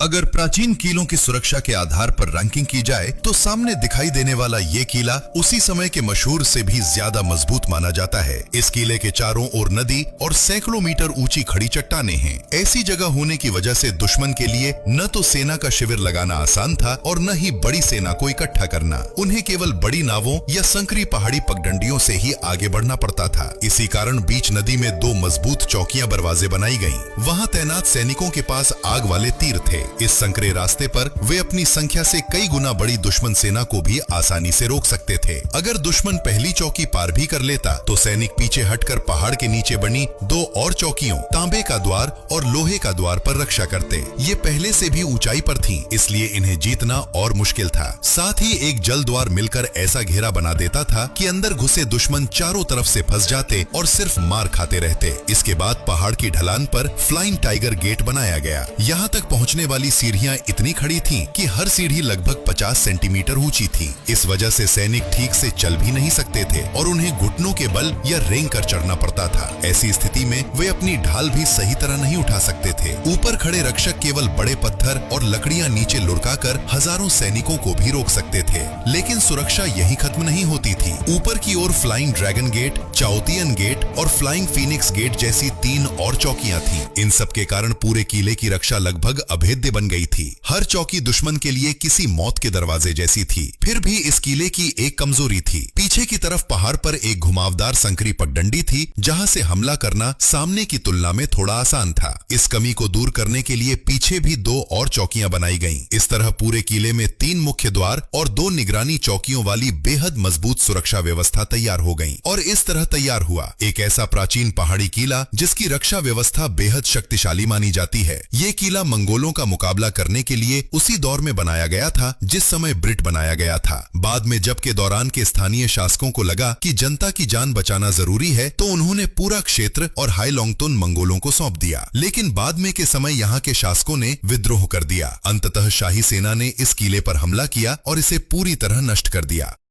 अगर प्राचीन किलों की सुरक्षा के आधार पर रैंकिंग की जाए तो सामने दिखाई देने वाला ये किला उसी समय के मशहूर से भी ज्यादा मजबूत माना जाता है। इस किले के चारों ओर नदी और सैकड़ों मीटर ऊंची खड़ी चट्टानें हैं। ऐसी जगह होने की वजह से दुश्मन के लिए न तो सेना का शिविर लगाना आसान था और न ही बड़ी सेना को इकट्ठा करना। उन्हें केवल बड़ी नावों या संकरी पहाड़ी पगडंडियों से ही आगे बढ़ना पड़ता था। इसी कारण बीच नदी में 2 मजबूत चौकियां दरवाजे बनाई गयी। वहाँ तैनात सैनिकों के पास आग वाले तीर थे। इस संकरे रास्ते पर वे अपनी संख्या से कई गुना बड़ी दुश्मन सेना को भी आसानी से रोक सकते थे। अगर दुश्मन पहली चौकी पार भी कर लेता तो सैनिक पीछे हटकर पहाड़ के नीचे बनी 2 और चौकियों, तांबे का द्वार और लोहे का द्वार पर रक्षा करते। ये पहले से भी ऊंचाई पर थीं, इसलिए इन्हें जीतना और मुश्किल था। साथ ही एक जल द्वार मिलकर ऐसा घेरा बना देता था कि अंदर घुसे दुश्मन चारों तरफ से फंस जाते और सिर्फ मार खाते रहते। इसके बाद पहाड़ की ढलान पर फ्लाइंग टाइगर गेट बनाया गया। यहाँ तक पहुँचने वाली सीढ़ियां इतनी खड़ी थीं कि हर सीढ़ी लगभग 50 सेंटीमीटर ऊंची थी। इस वजह से सैनिक ठीक से चल भी नहीं सकते थे और उन्हें घुटनों के बल या रेंग कर चढ़ना पड़ता था। ऐसी स्थिति में वे अपनी ढाल भी सही तरह नहीं उठा सकते थे। ऊपर खड़े रक्षक केवल बड़े पत्थर और लकड़ियां नीचे लुढ़काकर हजारों सैनिकों को भी रोक सकते थे। लेकिन सुरक्षा यही खत्म नहीं होती थी। ऊपर की ओर फ्लाइंग ड्रैगन गेट, चाओतियन गेट और फ्लाइंग फीनिक्स गेट जैसी 3 और चौकियां थीं। इन सब के कारण पूरे किले की रक्षा लगभग अभेद्य बन गई थी। हर चौकी दुश्मन के लिए किसी मौत के दरवाजे जैसी थी। फिर भी इस किले की एक कमजोरी थी। पीछे की तरफ पहाड़ पर एक घुमावदार संकरी पगडंडी थी, जहां से हमला करना सामने की तुलना में थोड़ा आसान था। इस कमी को दूर करने के लिए पीछे भी 2 और चौकियां बनाई गईं। इस तरह पूरे किले में 3 मुख्य द्वार और 2 निगरानी चौकियों वाली बेहद मजबूत सुरक्षा व्यवस्था तैयार हो गई। और इस तरह तैयार हुआ एक ऐसा प्राचीन पहाड़ी किला जिसकी रक्षा व्यवस्था बेहद शक्तिशाली मानी जाती है। ये किला मंगोलों का मुकाबला करने के लिए उसी दौर में बनाया गया था जिस समय ब्रिट बनाया गया था। बाद में जब के दौरान के स्थानीय शासकों को लगा कि जनता की जान बचाना जरूरी है तो उन्होंने पूरा क्षेत्र और हाईलोंगतुन मंगोलों को सौंप दिया। लेकिन बाद में के समय यहाँ के शासकों ने विद्रोह कर दिया। अंततः शाही सेना ने इस किले पर हमला किया और इसे पूरी तरह नष्ट कर दिया।